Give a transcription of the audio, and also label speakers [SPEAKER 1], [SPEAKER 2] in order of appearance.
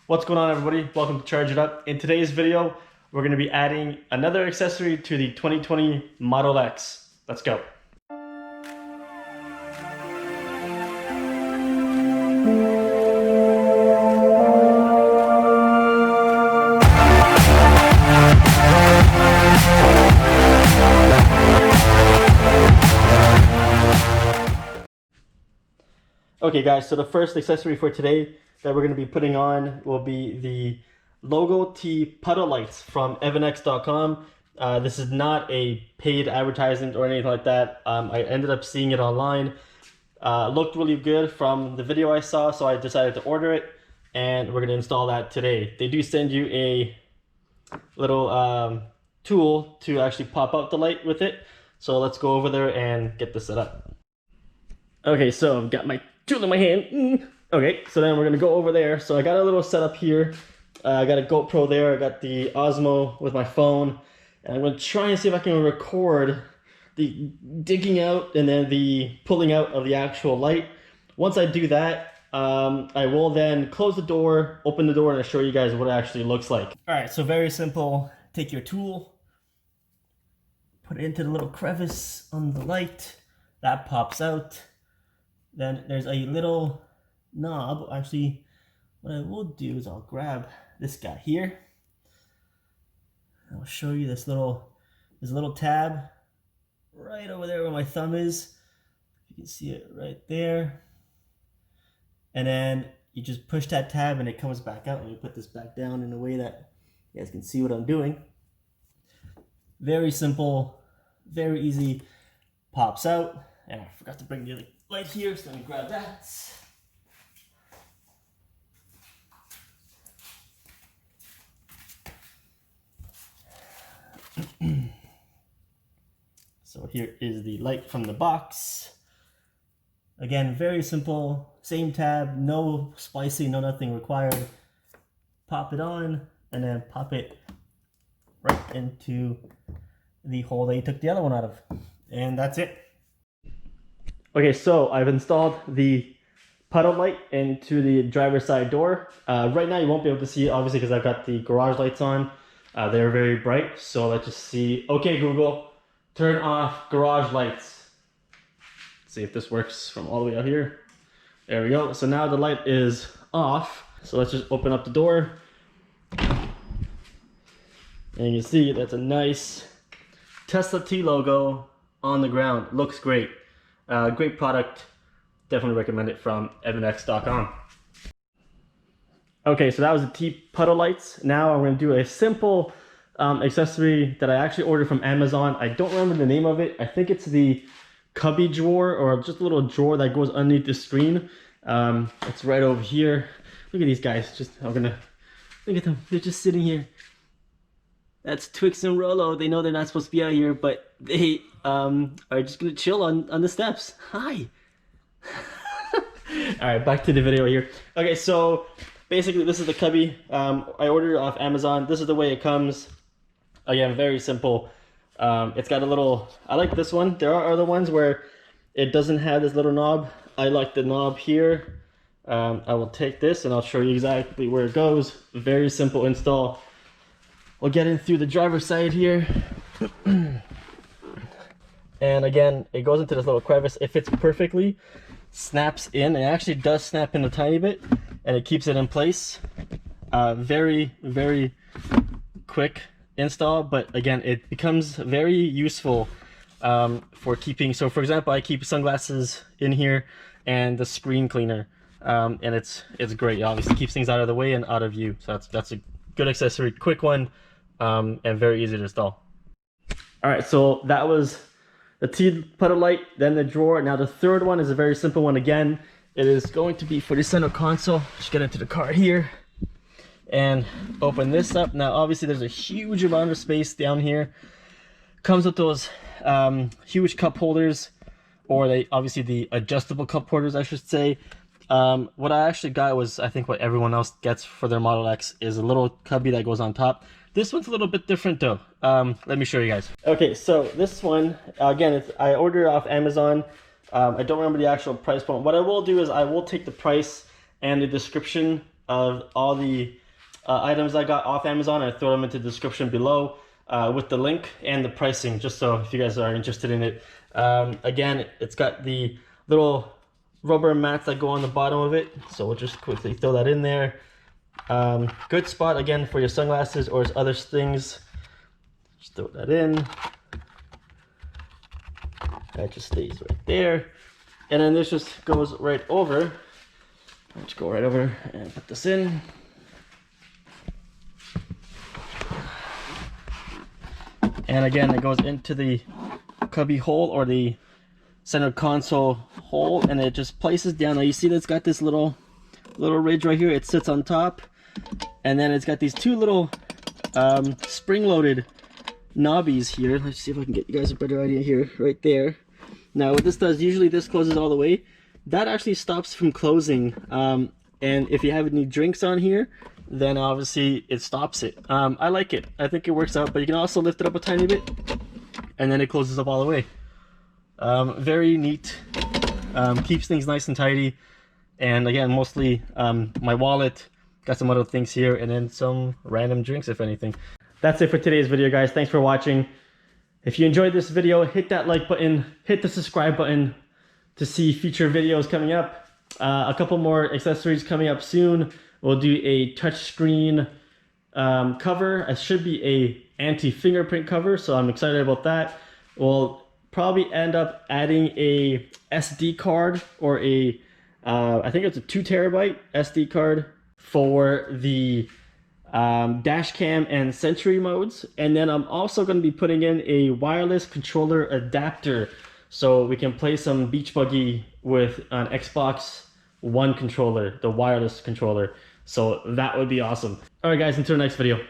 [SPEAKER 1] What's going on, everybody? Welcome to Charge It Up. In today's video, we're going to be adding another accessory to the 2020 Model X. Let's go. Okay guys, so the first accessory for today that we're going to be putting on will be the logo T Puddle Lights from evanx.com. This is not a paid advertisement or anything like that. I ended up seeing it online. Looked really good from the video I saw, so I decided to order it, and we're going to install that today. They do send you a little tool to actually pop out the light with it. So let's go over there and get this set up. Okay, so I've got my tool in my hand. Okay, so then we're gonna go over there. So I got a little setup here. I got a GoPro there. I got the Osmo with my phone, and I'm gonna try and see if I can record the digging out and then the pulling out of the actual light. Once I do that, I will then close the door, open the door, and I'll show you guys what it actually looks like. All right, so very simple. Take your tool, put it into the little crevice on the light. That pops out. Then there's a little knob. Actually, what I will do is I'll grab this guy here. I'll show you this little tab right over there where my thumb is. You can see it right there. And then you just push that tab and it comes back out, and you put this back down in a way that you guys can see what I'm doing. Very simple, very easy. Pops out. And I forgot to bring the other light here, so let me grab that. So here is the light from the box. Again, very simple, same tab, no splicing, no nothing required. Pop it on, and then pop it right into the hole that you took the other one out of. And that's it. Okay, so I've installed the puddle light into the driver's side door. Right now you won't be able to see it, obviously, because I've got the garage lights on. They're very bright, so let's just see. Okay, Google, turn off garage lights. Let's see if this works from all the way out here. There we go. So now the light is off. So let's just open up the door. And you can see that's a nice Tesla T logo on the ground. Looks great. Great product. Definitely recommend it from evanx.com. Okay, so that was the T Puddle Lights. Now I'm going to do a simple accessory that I actually ordered from Amazon. I don't remember the name of it. I think it's the Cubby Drawer, or just a little drawer that goes underneath the screen. It's right over here. Look at these guys. Look at them. They're just sitting here. That's Twix and Rolo. They know they're not supposed to be out here, but they are just gonna chill on the steps. Hi. All right, back to the video here. Okay, so basically this is the Cubby. I ordered it off Amazon. This is the way it comes. Again, very simple. It's got a little, I like this one. There are other ones where it doesn't have this little knob. I like the knob here. I will take this and I'll show you exactly where it goes. Very simple install. We'll get in through the driver's side here. And again, it goes into this little crevice. It fits perfectly, snaps in. It actually does snap in a tiny bit, and it keeps it in place. Very, very quick install, but again, it becomes very useful for keeping. So for example, I keep sunglasses in here and the screen cleaner, and it's great. It obviously keeps things out of the way and out of view. So that's a good accessory, quick one, and very easy to install. All right, so that was the T Puddle Light, then the drawer. Now the third one is a very simple one. Again, it is going to be for the center console. Just get into the car here and open this up. Now obviously there's a huge amount of space down here. Comes with those huge cup holders, or obviously the adjustable cup holders, I should say. What I actually got was, I think what everyone else gets for their Model X, is a little cubby that goes on top. This one's a little bit different though. Let me show you guys. Okay, so this one, again, I ordered it off Amazon. I don't remember the actual price point. What I will do is I will take the price and the description of all the items I got off Amazon. I throw them into the description below with the link and the pricing, just so if you guys are interested in it. Again, it's got the little rubber mats that go on the bottom of it, so we'll just quickly throw that in there. Good spot again for your sunglasses or other things. Just throw that in. That just stays right there. And then this just goes right over. Let's go right over and put this in. And again, it goes into the cubby hole or the center console hole, and it just places down. Now you see that it's got this little ridge right here. It sits on top, and then it's got these two little spring-loaded knobbies here. Let's see if I can get you guys a better idea here, right there. Now what this does, usually this closes all the way. That actually stops from closing, and if you have any drinks on here, then obviously it stops it. I like it. I think it works out, but you can also lift it up a tiny bit, and then it closes up all the way. Very neat. Keeps things nice and tidy. And again, mostly my wallet, got some other things here, and then some random drinks if anything. That's it for today's video, guys. Thanks for watching. If you enjoyed this video, hit that like button, hit the subscribe button to see future videos coming up. A couple more accessories coming up soon. We'll do a touchscreen cover. It should be a anti-fingerprint cover, so I'm excited about that. We'll probably end up adding a SD card or a, I think it's a 2 terabyte SD card for the dash cam and Sentry modes. And then I'm also going to be putting in a wireless controller adapter so we can play some Beach Buggy with an Xbox One controller, the wireless controller. So that would be awesome. All right, guys, until the next video.